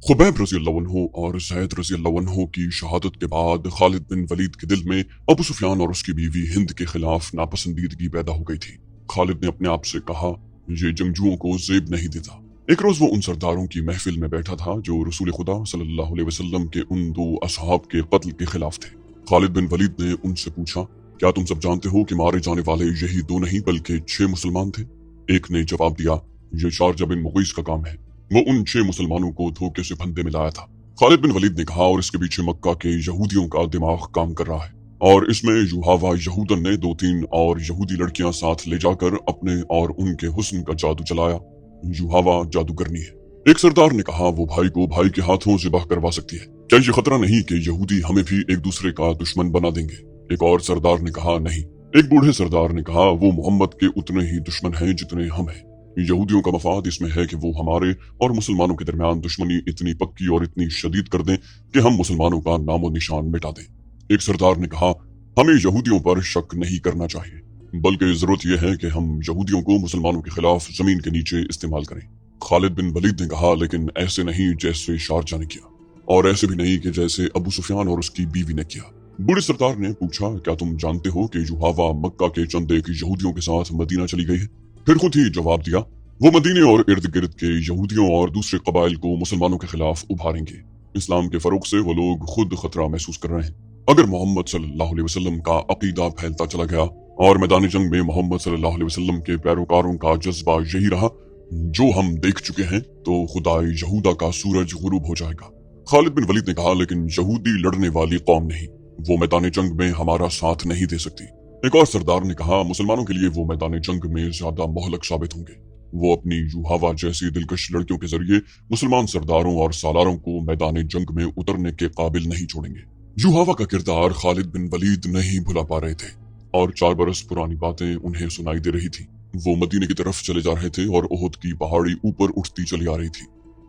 Khubaib रज़ी अल्लाह अन्हु और ज़ैद रज़ी अल्लाह अन्हु की शहादत के बाद खालिद बिन वलीद के दिल में अबू सुफियान और उसकी बीवी हिंद के खिलाफ नापसंदीदगी पैदा हो गई थी। खालिद ने अपने आप से कहा, ये जंगजुओं को ज़ेब नहीं देता। एक रोज वो उन सरदारों की महफिल में बैठा था जो रसूल खुदा सल्लल्लाहु अलैहि वसल्लम के उन दो असहाब के कत्ल के खिलाफ थे। खालिद बिन वलीद ने उनसे पूछा, क्या तुम सब जानते हो कि मारे जाने वाले यही दो नहीं बल्कि 6 मुसलमान थे? एक ने जवाब दिया, ये शारजा बिन मुगीस का काम है, वो उन 6 मुसलमानों को धोखे से फंदे में लाया था। खालिद बिन वलीद ने कहा, और इसके पीछे मक्का के यहूदियों का दिमाग काम कर रहा है, और इसमें युहावा यहूदन ने 2-3 और यहूदी लड़कियां साथ ले जाकर अपने और उनके हुस्न का जादू चलाया। युहावा जादूगरनी है। एक सरदार ने कहा, वो भाई को भाई के हाथों ज़िबह करवा सकती है, क्या ये खतरा नहीं कि यहूदी हमें भी एक दूसरे का दुश्मन बना देंगे? एक और सरदार ने कहा, नहीं। एक बूढ़े सरदार ने कहा, वो मोहम्मद के उतने ही दुश्मन हैं जितने हम हैं। यहूदियों का मफाद इसमें है कि वो हमारे और मुसलमानों के दरमियान दुश्मनी इतनी पक्की और इतनी शदीद कर दें कि हम मुसलमानों का नामो निशान मिटा दें। एक सरदार ने कहा, हमें यहूदियों पर शक नहीं करना चाहिए, बल्कि जरूरत यह है कि हम यहूदियों को मुसलमानों के खिलाफ जमीन के नीचे इस्तेमाल करें। खालिद बिन वलीद ने कहा, लेकिन ऐसे नहीं जैसे शारजा ने किया, और ऐसे भी नहीं कि जैसे अबू सुफियान और उसकी बीवी ने किया। बूढ़े सरदार ने पूछा, क्या तुम जानते हो कि युहावा मक्का के चंद एक यहूदियों के साथ मदीना चली गई है? फिर खुद ही जवाब दिया, वो मदीने और इर्द गिर्द के यहूदियों और दूसरे कबाइल को मुसलमानों के खिलाफ उभारेंगे। इस्लाम के फरोग से वो लोग खुद खतरा महसूस कर रहे हैं। अगर मोहम्मद सल्लल्लाहु अलैहि वसल्लम का अकीदा फैलता चला गया और मैदान जंग में मोहम्मद सल्लल्लाहु अलैहि वसल्लम के पैरोकारों का जज्बा यही रहा जो हम देख चुके हैं, तो खुदाए यहूदा का सूरज गुरूब हो जाएगा। खालिद बिन वलीद ने कहा, लेकिन यहूदी लड़ने वाली कौम नहीं, वो मैदान जंग में हमारा साथ नहीं दे सकती। एक और सरदार ने कहा, मुसलमानों के लिए वो मैदान जंग में ज्यादा मोहलक साबित होंगे। वो अपनी युहावा जैसी दिलकश लड़कियों के जरिए मुसलमान सरदारों और सालारों को मैदान जंग में उतरने के काबिल नहीं छोड़ेंगे। युहावा का किरदार खालिद बिन वलीद नहीं भुला पा रहे थे, और 4 बरस पुरानी बातें उन्हें सुनाई दे रही थी। वो मदीने की तरफ चले जा रहे थे और ओहद की पहाड़ी ऊपर उठती चली आ रही थी।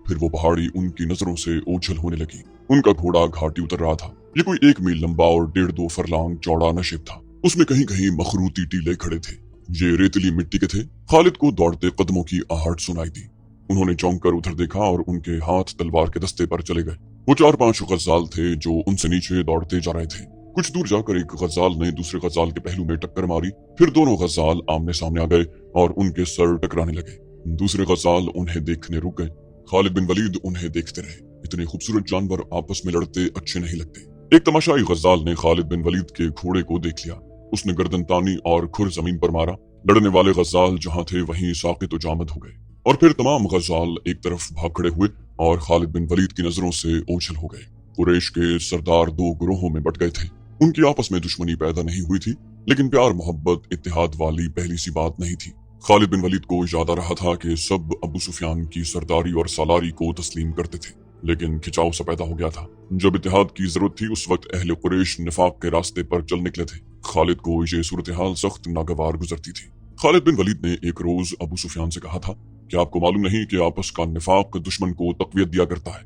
फिर वो पहाड़ी उनकी नजरों से ओझल होने लगी। उनका घोड़ा घाटी उतर रहा था। ये कोई 1 मील लंबा और 1.5-2 फरलांग चौड़ा नशिब था। उसमें कहीं कहीं मखरूती टीले खड़े थे। ये रेतली मिट्टी के थे। खालिद को दौड़ते कदमों की आहट सुनाई दी। उन्होंने चौंक कर उधर देखा और उनके हाथ तलवार के दस्ते पर चले गए। वो 4-5 गज्जाल थे जो उनसे नीचे दौड़ते जा रहे थे। कुछ दूर जाकर एक गज्जाल ने दूसरे गज्जाल के पहलू में टक्कर मारी। फिर दोनों गज्जाल आमने सामने आ गए और उनके सर टकराने लगे। दूसरे गज्जाल उन्हें देखने रुक गए। खालिद बिन वलीद उन्हें देखते रहे। इतने खूबसूरत जानवर आपस में लड़ते अच्छे नहीं लगते। एक तमाशाई गज्जाल ने खालिद बिन वलीद के घोड़े को देख लिया। उसने गर्दन तानी और खुर जमीन पर मारा। लड़ने वाले गज्जाल जहां थे वहीं साकित व जामद हो गए, और फिर तमाम गज्जाल एक तरफ भाग खड़े हुए और खालिद बिन वलीद की नजरों से ओझल हो गए। कुरैश के सरदार 2 गिरोहों में बट गए थे। उनकी आपस में दुश्मनी पैदा नहीं हुई थी, लेकिन प्यार मोहब्बत इत्तेहाद वाली पहली सी बात नहीं थी। खालिद बिन वलीद को याद आ रहा था कि सब अबू सुफियान की सरदारी और सालारी को तस्लीम करते थे, लेकिन खिंचाव सा पैदा हो गया था। जब इत्तेहाद की जरूरत थी उस वक्त अहले कुरैश निफाक के रास्ते पर चल निकले थे। खालिद को ये सूरत हाल सख्त नागवार गुजरती थी। खालिद बिन वलीद ने एक रोज अबू सुफियान से कहा था, क्या आपको मालूम नहीं कि आपस का निफाक दुश्मन को तकवीत दिया करता है?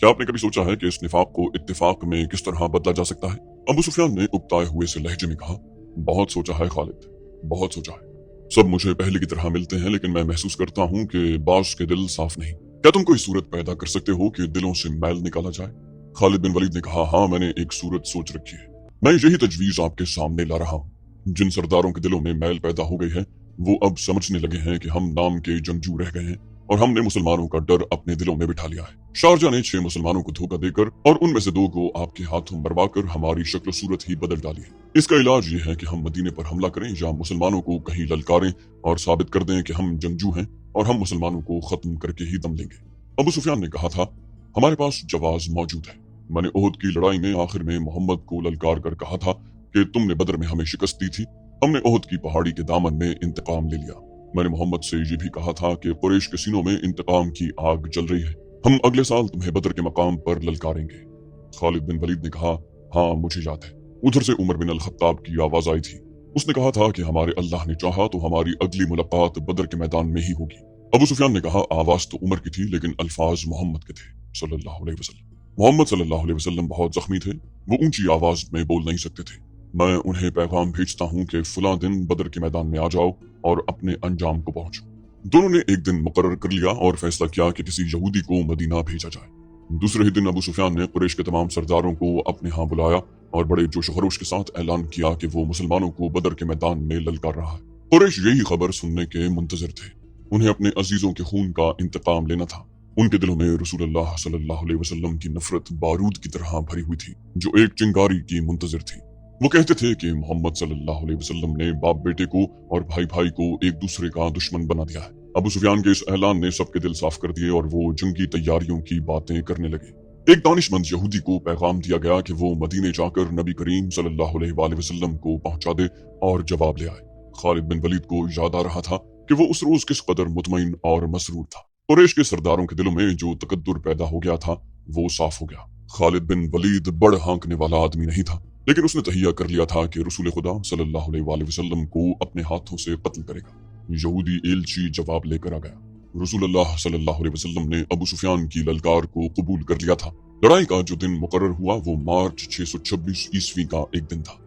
क्या आपने कभी सोचा है कि इस निफाक को इत्तेफाक में किस तरह बदला जा सकता है? अबू सुफियान ने उकताए हुए से लहजे में कहा, बहुत सोचा है खालिद, बहुत सोचा है। सब मुझे पहले की तरह मिलते हैं, लेकिन मैं महसूस करता हूँ कि बास के दिल साफ नहीं। क्या तुम कोई सूरत पैदा कर सकते हो कि दिलों से मैल निकाला जाए? खालिद बिन वलीद ने कहा, हाँ, मैंने एक सूरत सोच रखी है। मैं यही तजवीज आपके सामने ला रहा हूँ। जिन सरदारों के दिलों में मैल पैदा हो गई है, वो अब समझने लगे हैं कि हम नाम के जंगजू रह गए हैं और हमने मुसलमानों का डर अपने दिलों में बिठा लिया है। शारजा ने 6 मुसलमानों को धोखा देकर और उनमें से 2 को आपके हाथों मरवाकर हमारी शक्ल सूरत ही बदल डाली है। इसका इलाज ये है कि हम मदीने पर हमला करें या मुसलमानों को कहीं ललकारें और साबित कर दें कि हम जंगजू हैं और हम मुसलमानों को खत्म करके ही दम लेंगे। अबू सुफियान ने कहा था, हमारे पास जवाज मौजूद है। मैंने ओहद की लड़ाई में आखिर में मोहम्मद को ललकार कर कहा था कि तुमने बदर में हमें शिकस्त दी थी, हमने ओहद की पहाड़ी के दामन में इंतकाम ले लिया। मैंने मोहम्मद से ये भी कहा था कि कुरैश के सीनों में इंतकाम की आग जल रही है, हम अगले साल तुम्हें बदर के मकाम पर ललकारेंगे। खालिद बिन वलीद ने कहा, हाँ, मुझे याद है। उधर से उमर बिन अल खत्ताब की आवाज आई थी। उसने कहा था कि हमारे अल्लाह ने चाहा तो हमारी अगली मुलाकात बदर के मैदान में ही होगी। अबू सुफियान ने कहा, आवाज तो उमर की थी, लेकिन अल्फाज मोहम्मद के थे सल्लल्लाहु अलैहि वसल्लम। मोहम्मद सल्लल्लाहु अलैहि वसल्लम बहुत जख्मी थे, वो ऊंची आवाज में बोल नहीं सकते थे। मैं उन्हें पैगाम भेजता हूँ कि फुला दिन बदर के मैदान में आ जाओ और अपने अंजाम को पहुंचो। दोनों ने एक दिन मुकर्रर कर लिया और फैसला किया कि किसी यहूदी को मदीना भेजा जाए। दूसरे ही दिन अबू सुफियान ने कुरैश के तमाम सरदारों को अपने यहाँ बुलाया और बड़े जोश व खरोश के साथ ऐलान किया कि वो मुसलमानों को बदर के मैदान में ललकार रहा है। कुरैश यही खबर सुनने के मुंतजर थे। उन्हें अपने अजीजों के खून का इंतकाम लेना था। उनके दिलों में रसूलुल्लाह सल्लल्लाहु अलैहि वसल्लम की नफरत बारूद की तरह भरी हुई थी, जो एक चिंगारी की मुंतजर थी। वो कहते थे कि मोहम्मद सल्लल्लाहु अलैहि वसल्लम ने बाप बेटे को और भाई भाई को एक दूसरे का दुश्मन बना दिया है। अबू सुफियान के इस ऐलान ने सबके दिल साफ कर दिए और वो जंगी तैयारियों की बातें करने लगे। एक दानिशमंद यहूदी को पैगाम दिया गया कि वो मदीने जाकर नबी करीम सल्लल्लाहु अलैहि वसल्लम को पहुंचा दे और जवाब ले आए। खालिद बिन वलीद को याद आ रहा था कि वो उस रोज किस कदर मुतमईन और मसरूर था। कुरैश के सरदारों के दिलों में जो तकद्दुर पैदा हो गया था वो साफ हो गया। खालिद बिन वलीद बड़ हाँकने वाला आदमी नहीं था, लेकिन उसने तहिया कर लिया था कि रसूल खुदा सल्लल्लाहु अलैहि वसल्लम को अपने हाथों से कत्ल करेगा। यहूदी एलची जवाब लेकर आ गया। रसूलुल्लाह सल्लल्लाहु अलैहि वसल्लम ने अबू सुफियान की ललकार को कबूल कर लिया था। लड़ाई का जो दिन मुकर्रर हुआ वो मार्च 626 ईस्वी का एक दिन था,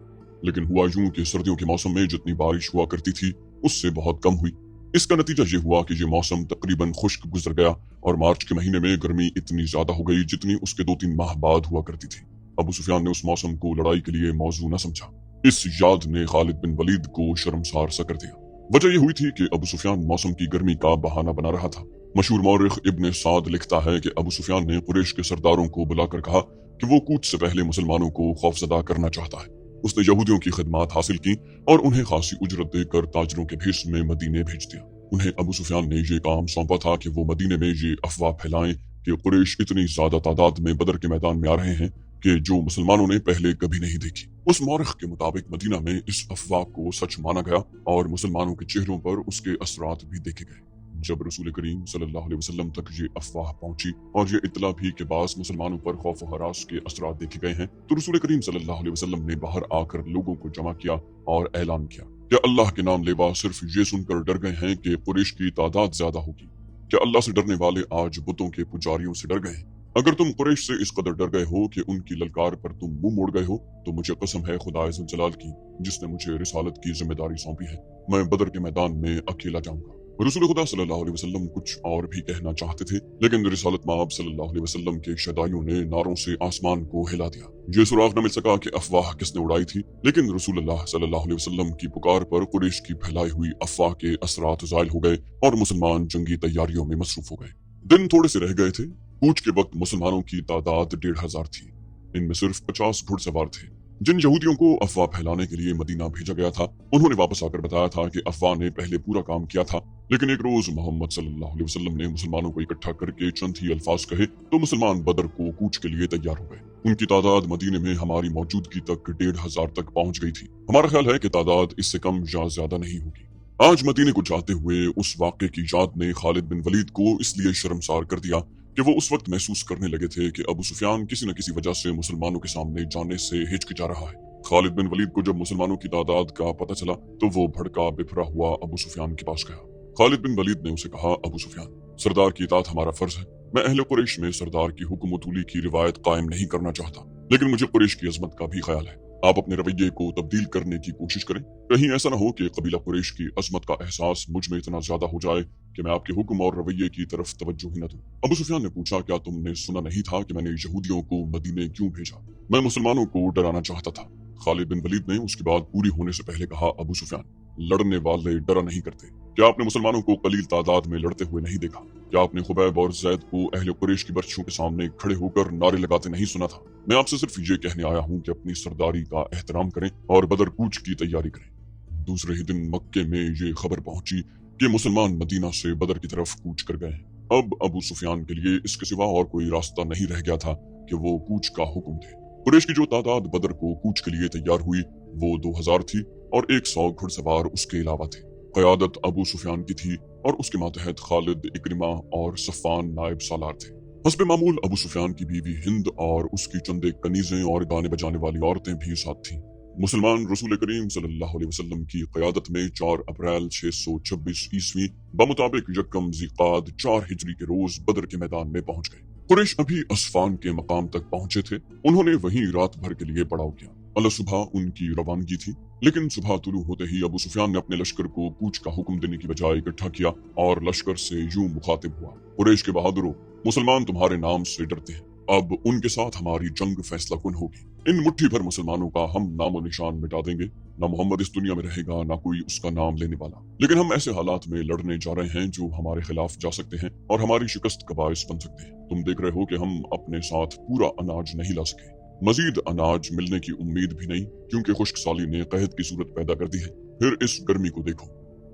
लेकिन हुआ यूं कि सर्दियों के मौसम में जितनी बारिश हुआ करती थी उससे बहुत कम हुई। इसका नतीजा ये हुआ कि ये मौसम तकरीबन खुश्क गुजर गया और मार्च के महीने में गर्मी इतनी ज्यादा हो गई जितनी उसके 2-3 माह बाद हुआ करती थी। अबू सुफियान ने उस मौसम को लड़ाई के लिए मौजू न समझा। इस याद ने खालिद बिन वलीद को शर्मसार सा कर दिया। वजह यह हुई थी कि अबू सुफियान मौसम की गर्मी का बहाना बना रहा था। मशहूर मौरिख इब्न साद लिखता है कि अबू सुफियान ने कुरैश के सरदारों को बुलाकर कहा कि वो कूच से पहले मुसलमानों को खौफजदा करना चाहता है। उसने यहूदियों की खिदमत हासिल की और उन्हें खासी उजरत देकर ताजरों के भेष में मदीने भेज दिया। उन्हें अबू सुफियान ने ये काम सौंपा था कि वो मदीने में ये अफवाह फैलाएं कि कुरैश इतनी ज्यादा तादाद में बदर के मैदान में आ रहे हैं कि जो मुसलमानों ने पहले कभी नहीं देखी। उस मौरिख के मुताबिक मदीना में इस अफवाह को सच माना गया और मुसलमानों के चेहरों पर उसके असरात भी देखे गए। जब रसूल करीम सल्लल्लाहु अलैहि वसल्लम तक ये अफवाह पहुंची और ये इत्तला भी कि बास मुसलमानों पर खौफ व हरास के असरात देखे गए हैं, तो रसूल करीम सल्लल्लाहु अलैहि वसल्लम ने बाहर आकर लोगों को जमा किया और ऐलान किया कि अल्लाह के नाम लेवा सिर्फ ये सुनकर डर गए हैं कि कुरैश की तादाद ज्यादा होगी। क्या अल्लाह से डरने वाले आज बुतों के पुजारियों से डर गए? अगर तुम कुरैश से इस कदर डर गए हो कि उनकी ललकार पर तुम मुंह मोड़ गए हो, तो मुझे कसम है खुदा इज़्ज़त जलाल की, जिसने मुझे रिसालत की जिम्मेदारी सौंपी है, मैं बदर के मैदान में अकेला जाऊंगा। रसूल खुदा सल्लल्लाहु अलैहि वसल्लम कुछ और भी कहना चाहते थे, लेकिन रिसालत माब सल्लल्लाहु अलैहि वसल्लम के शदाइयों ने नारों से आसमान को हिला दिया। ये सुराग न मिल सका कि अफवाह किसने उड़ाई थी, लेकिन रसूलुल्लाह सल्लल्लाहु अलैहि वसल्लम की पुकार पर कुरैश की फैलाई हुई अफवाह के असरात ज़ाइल हो गए और मुसलमान जंगी तैयारियों में मसरूफ हो गए। दिन थोड़े से रह गए थे। कूच के वक्त मुसलमानों की तादाद 1500 थी। इनमें सिर्फ 50 घुड़सवार थे। जिन यहूदियों को अफवाह फैलाने के लिए मदीना भेजा गया था, उन्होंने वापस आकर बताया था कि अफवाह ने पहले पूरा काम किया था, लेकिन एक रोज मोहम्मद सल्लल्लाहु अलैहि वसल्लम ने मुसलमानों को इकट्ठा करके चंद ही अल्फाज कहे तो मुसलमान बदर को कूच के लिए तैयार हो गए। उनकी तादाद मदीने में हमारी मौजूदगी तक 1500 तक पहुंच गई थी। हमारा ख्याल है कि तादाद इससे कम या ज्यादा नहीं होगी। आज मदीने को जाते हुए उस वाक़े की याद ने खालिद बिन वलीद को इसलिए शर्मसार कर दिया कि वो उस वक्त महसूस करने लगे थे कि अबू सुफियान किसी न किसी वजह से मुसलमानों के सामने जाने से हिचकिचा रहा है। खालिद बिन वलीद को जब मुसलमानों की तादाद का पता चला तो वो भड़का बिफरा हुआ अबू सुफियान के पास गया। खालिद बिन वलीद ने उसे कहा, अबू सुफियान, सरदार की इताअत हमारा फर्ज है। मैं अहले कुरैश में सरदार की हुक्म-उतूली की रिवायत कायम नहीं करना चाहता, लेकिन मुझे कुरैश की अजमत का भी ख्याल है। आप अपने रवैये को तब्दील करने की कोशिश करें। कहीं ऐसा न हो कि कबीला कुरैश की अजमत का एहसास मुझ में इतना ज्यादा हो जाए कि मैं आपके हुक्म और रवैये की तरफ तवज्जो ही न दूं। अबू सुफियान ने पूछा, क्या तुमने सुना नहीं था कि मैंने यहूदियों को मदीने क्यों भेजा? मैं मुसलमानों को डराना चाहता था। खालिद बिन वलीद ने उसकी बात पूरी होने से पहले कहा, अबू सुफियान, लड़ने वाले डरा नहीं करते। क्या आपने मुसलमानों को कलील तादाद में लड़ते हुए नहीं देखा? क्या आपने खुबैब और जैद को अहले कुरैश की बर्छियों के सामने खड़े होकर नारे लगाते नहीं सुना था? मैं आपसे सिर्फ ये कहने आया हूँ कि अपनी सरदारी का एहतराम करें और बदर कूच की तैयारी करें। दूसरे ही दिन मक्के में ये खबर पहुंची कि मुसलमान मदीना से बदर की तरफ कूच कर गए। अब अबू सुफियान के लिए इसके सिवा और कोई रास्ता नहीं रह गया था कि वो कूच का हुक्म दे। कुरैश की जो तादाद बदर को कूच के लिए तैयार हुई वो 2000 थी और 100 घुड़सवार उसके अलावा थे। क़यादत अबू सुफियान की थी और उसके मातहत खालिद, इक्रिमा और सफ़ान नायब सालार थे। हस्बे मामूल अबू सुफियान की बीवी हिंद और उसकी चंदे कनीजें और गाने बजाने वाली औरतें भी साथ थीं। मुसलमान रसूल करीम सल्लल्लाहु अलैहि वसल्लम की क़यादत में 4 अप्रैल 626 ईस्वी बमुताबिक यकम ज़िक़ाद 4 हिजरी के रोज बदर के मैदान में पहुंच गए। कुरैश अभी अस्फान के मकाम तक पहुंचे थे। उन्होंने वहीं रात भर के लिए पड़ाव किया। अल सुबह उनकी रवानगी थी, लेकिन सुबह तुलू होते ही अबू सुफियान ने अपने लश्कर को कूच का हुक्म देने की बजाय इकट्ठा किया और लश्कर से यूं मुखातिब हुआ, कुरैश के बहादुरों, मुसलमान तुम्हारे नाम से डरते हैं। अब उनके साथ हमारी जंग फैसला कुन होगी। इन मुट्ठी भर मुसलमानों का हम नामो निशान मिटा देंगे। ना मोहम्मद इस दुनिया में रहेगा, ना कोई उसका नाम लेने वाला। लेकिन हम ऐसे हालात में लड़ने जा रहे हैं जो हमारे खिलाफ जा सकते हैं और हमारी शिकस्त का बायस बन सकते हैं। तुम देख रहे हो कि हम अपने साथ पूरा अनाज नहीं ला सके। मजीद अनाज मिलने की उम्मीद भी नहीं, क्योंकि खुश्क साली ने कहत की सूरत पैदा कर दी है। फिर इस गर्मी को देखो।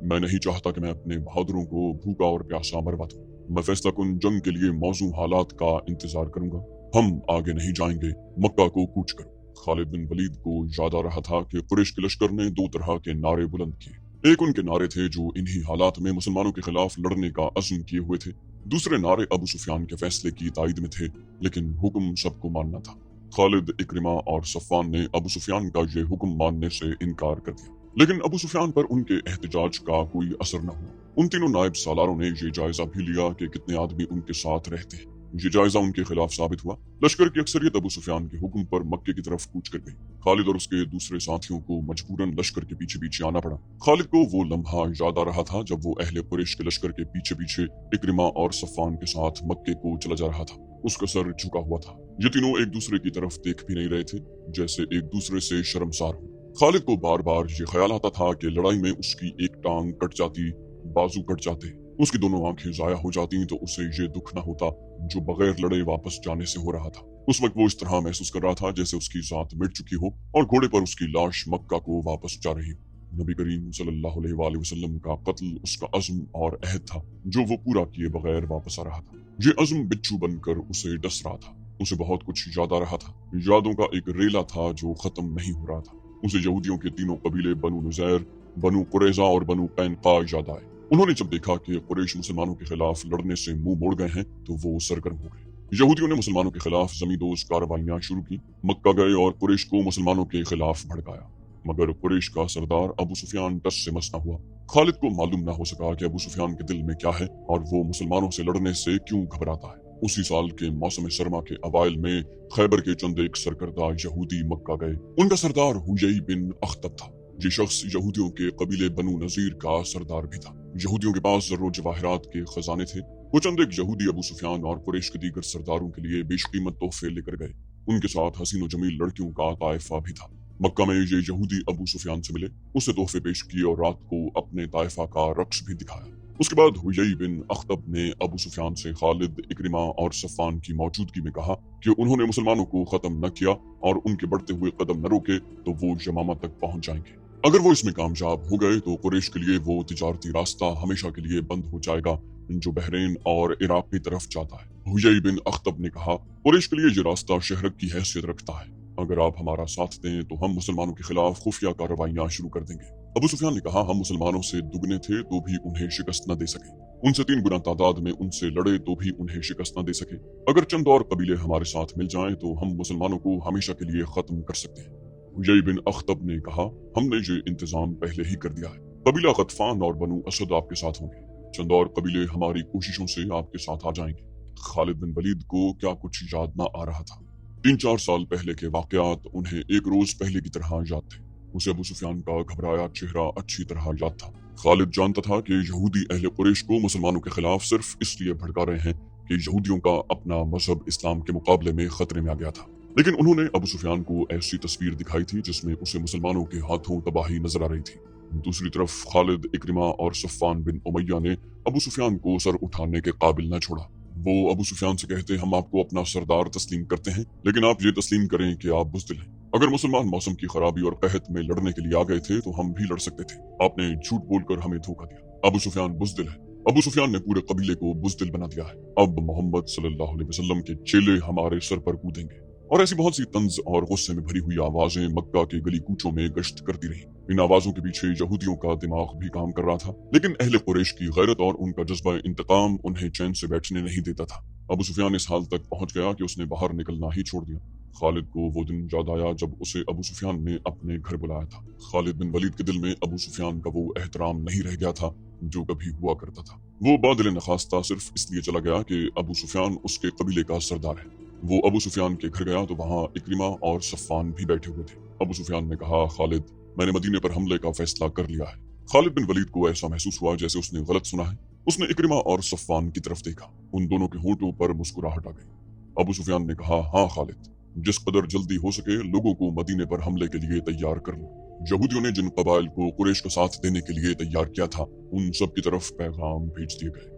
मैं नहीं चाहता कि मैं अपने बहादुरों को भूखा और प्यासा मरवा दूं। मैं फैसला कुन जंग के लिए मौजू हालात का इंतजार करूंगा। हम आगे नहीं जाएंगे, मक्का को कूच करो। खालिद बिन वलीद को याद आ रहा था कि कुरैश के लश्कर ने दो तरह के नारे बुलंद किए। एक उनके नारे थे जो इन्हीं हालात में मुसलमानों के खिलाफ लड़ने का अज़्म किए हुए थे। दूसरे नारे अबू सुफियान के फैसले की तायद में थे, लेकिन हुक्म सबको मानना था। खालिद, इक्रिमा और सफ़वान ने अबू सुफियान का ये हुक्म मानने से इनकार कर दिया, लेकिन अबू सुफियान पर उनके एहतजाज का कोई असर न हुआ। उन तीनों नायब सालारों ने ये जायजा भी लिया कि कितने आदमी उनके साथ रहते हैं। ये जायजा उनके खिलाफ साबित हुआ। लश्कर की अक्सरियत अबू सुफियान के हुक्म पर मक्के की तरफ कूच कर गई। खालिद और उसके दूसरे साथियों को मजबूरन लश्कर के पीछे पीछे आना पड़ा। खालिद को वो लम्हा याद आ रहा था जब वो अहले कुरैश के लश्कर के पीछे पीछे इक्रिमा और सफ़वान के साथ मक्के को चला जा रहा था। उसका सर झुका हुआ था। ये तीनों एक दूसरे की तरफ देख भी नहीं रहे थे, जैसे एक दूसरे से शर्मसार हो। खालिद को बार बार ये ख्याल आता था कि लड़ाई में उसकी एक टांग कट जाती, बाजू कट जाते, उसकी दोनों आंखें जाया हो जाती तो उसे ये दुख न होता जो बगैर लड़े वापस जाने से हो रहा था। उस वक्त वो इस तरह महसूस कर रहा था जैसे उसकी जात मिट चुकी हो और घोड़े पर उसकी लाश मक्का को वापस जा रही हो। नबी करीम सल्लल्लाहु अलैहि वसल्लम का कत्ल उसका अज़्म और अहद था जो वो पूरा किए बगैर वापस आ रहा था। ये अज़्म बिच्छू बनकर उसे डस रहा था। उसे बहुत कुछ याद आ रहा था। यादों का एक रेला था जो खत्म नहीं हो रहा था। उसे यहूदियों के तीनों कबीले बनु नुज़ैर, बनु कुरैज़ा और बनु कैनुका याद आए। उन्होंने जब देखा कि कुरैश मुसलमानों के खिलाफ लड़ने से मुंह मोड़ गए हैं तो वो सरगर्म हो गए। यहूदियों ने मुसलमानों के खिलाफ ज़मींदोज़ कार्रवाइयां शुरू की। मक्का गए और कुरैश को मुसलमानों के खिलाफ भड़काया, मगर कुरैश का सरदार अबू सुफियान टस से मस न हुआ। खालिद को मालूम न हो सका कि अबू सुफियान के दिल में क्या है और वो मुसलमानों से लड़ने से क्यों घबराता है। उसी साल के मौसम सरमा के अवाइल में खैबर के चंद एक सरकर्दा यहूदी मक्का गए। उनका सरदार हुयई बिन अख्तब था। ये शख्स यहूदियों के कबीले बनु नजीर का सरदार भी था। यहूदियों के पास ज़र्रो जवाहरात के खजाने थे। वो चंद एक यहूदी अबू सुफियान और कुरैश के दीगर सरदारों के लिए बेशकीमत तोहफे लेकर गए। उनके साथ हसीन व जमील लड़कियों का ताइफा भी था। मक्का में ये यहूदी अबू सुफियान से मिले, उसे तोहफे पेश किए और रात को अपने ताइफा का रक्स भी दिखाया। उसके बाद हुयई बिन अख्तब ने अबू सुफियान से खालिद, इक्रिमा और सफ़वान की मौजूदगी में कहा कि उन्होंने मुसलमानों को खत्म न किया और उनके बढ़ते हुए कदम न रोके तो वो यमामा तक पहुंच जाएंगे। अगर वो इसमें कामयाब हो गए तो कुरैश के लिए वो तिजारती रास्ता हमेशा के लिए बंद हो जाएगा जो बहरीन और इराक की तरफ जाता है। हुयई बिन अख्तब ने कहा, कुरैश के लिए ये रास्ता शहरक की हैसियत रखता है। अगर आप हमारा साथ दें तो हम मुसलमानों के खिलाफ खुफिया कार्रवाइयां शुरू कर देंगे। अबू सुफियान ने कहा, हम मुसलमानों से दुगने थे तो भी उन्हें शिकस्त न दे सके। उनसे 3 गुना तादाद में उनसे लड़े तो भी उन्हें शिकस्त न दे सके। अगर चंद और कबीले हमारे साथ मिल जाएं तो हम मुसलमानों को हमेशा के लिए खत्म कर सकते हैं। हुयई बिन अख्तब ने कहा, हमने ये इंतजाम पहले ही कर दिया है। कबीला गतफान और बनु असद आपके साथ होंगे। चंद और कबीले हमारी कोशिशों से आपके साथ आ जाएंगे। खालिद बिन वलीद को क्या कुछ याद न आ रहा था। 3-4 साल पहले के वाकयात उन्हें एक रोज पहले की तरह याद थे। उसे अबू सुफियान का घबराया चेहरा अच्छी तरह याद था। खालिद जानता था कि यहूदी अहले कुरैश को मुसलमानों के खिलाफ सिर्फ इसलिए भड़का रहे हैं कि यहूदियों का अपना मजहब इस्लाम के मुकाबले में खतरे में आ गया था। लेकिन उन्होंने अबू सुफियान को ऐसी तस्वीर दिखाई थी जिसमें उसे मुसलमानों के हाथों तबाही नजर आ रही थी। दूसरी तरफ खालिद, इक्रिमा और सफ़वान बिन उमैया ने अबू सुफियान को सर उठाने के काबिल न छोड़ा। वो अबू सुफियान से कहते, हम आपको अपना सरदार तस्लीम करते हैं, लेकिन आप ये तस्लीम करें कि आप बुज़दिल हैं। अगर मुसलमान मौसम की खराबी और कहत में लड़ने के लिए आ गए थे तो हम भी लड़ सकते थे। आपने झूठ बोलकर हमें धोखा दिया। अबू सुफियान बुज़दिल है। अबू सुफियान ने पूरे कबीले को बुज़दिल बना दिया है। अब मोहम्मद सल्लल्लाहु अलैहि वसल्लम के चेले हमारे सर पर कूदेंगे। और ऐसी बहुत सी तंज और गुस्से में भरी हुई आवाजें मक्का के गली कूचों में गश्त करती रही। इन आवाजों के पीछे यहूदियों का दिमाग भी काम कर रहा था, लेकिन अहले कुरैश की गैरत और उनका जज्बा इंतकाम उन्हें चैन से बैठने नहीं देता था। अबू सुफियान इस हाल तक पहुंच गया कि उसने बाहर निकलना ही छोड़ दिया। खालिद को वो दिन याद आया जब उसे अबू सुफियान ने अपने घर बुलाया था। खालिद बिन वलीद के दिल में अबू सुफियान का वो एहतराम नहीं रह गया था जो कभी हुआ करता था। वो बादिल नखास्ता सिर्फ इसलिए चला गया कि अबू सुफियान उसके कबीले का सरदार है। वो अबू सुफियान के घर गया तो वहाँ इक्रिमा और सफ़वान भी बैठे हुए थे। अबू सुफियान ने कहा, खालिद, मैंने मदीने पर हमले का फैसला कर लिया है। खालिद बिन वलीद को ऐसा महसूस हुआ जैसे उसने गलत सुना है। उसने इक्रिमा और सफ़वान की तरफ देखा। उन दोनों के होंठों पर मुस्कुराहट आ गई। अबू सुफियान ने कहा, हाँ खालिद, जिस कदर जल्दी हो सके लोगों को मदीने पर हमले के लिए तैयार कर लो। यहूदियों ने जिन कबाइल को कुरैश का साथ देने के लिए तैयार किया था, उन सब की तरफ पैगाम भेज दिए गए।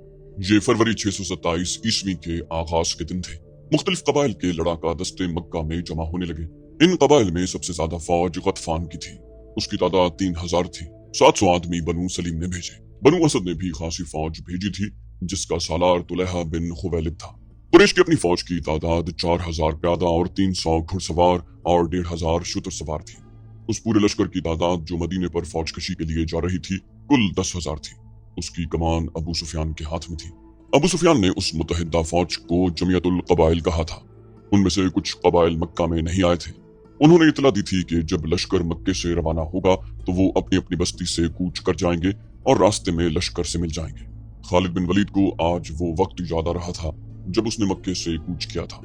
ये फरवरी 627 ईस्वी के आगाज के दिन थे। मुख्तलिफ कबाइल के लड़ाका दस्ते मक्का में जमा होने लगे। इन कबाइल में सबसे ज्यादा फौज गतफान की थी। उसकी तादाद 3000 थी। 700 आदमी बनु सलीम ने भेजे। बनु असद ने भी खासी फौज भेजी थी, जिसका सालार तुलैहा बिन खुवैलिद था। कुरैश की अपनी फौज की तादाद 4000 प्यादा और 300 घुड़सवार और 1500 शुतर सवार थी। उस पूरे लश्कर की तादाद जो मदीने पर फौज कशी के लिए जा रही थी, कुल 10,000 थी। उसकी कमान अबू सुफियान के हाथ में थी। अबू सुफियान ने उस मुतहिदा फौज को जमियतुल कबाइल कहा था। उनमें से कुछ कबाइल मक्का में नहीं आए थे। उन्होंने इतला दी थी कि जब लश्कर मक्के से रवाना होगा तो वो अपनी अपनी बस्ती से कूच कर जाएंगे और रास्ते में लश्कर से मिल जाएंगे। खालिद बिन वलीद को आज वो वक्त याद आ रहा था जब उसने मक्के से कूच किया था।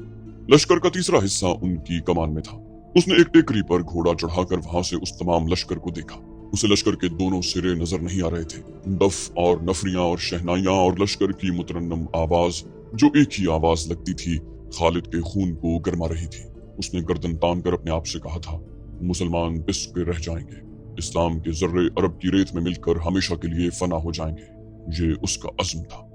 लश्कर का तीसरा हिस्सा उनकी कमान में था। उसने एक टेकरी पर घोड़ा चढ़ाकर वहां से उस तमाम लश्कर को देखा। उसे लश्कर के दोनों सिरे नजर नहीं आ रहे थे। दफ और नफरियां और शहनाइयां और लश्कर की मुतरन्नम आवाज, जो एक ही आवाज लगती थी, खालिद के खून को गरमा रही थी। उसने गर्दन तान कर अपने आप से कहा था, मुसलमान पिस के रह जाएंगे, इस्लाम के जर्रे अरब की रेत में मिलकर हमेशा के लिए फना हो जाएंगे। ये उसका अज़्म था।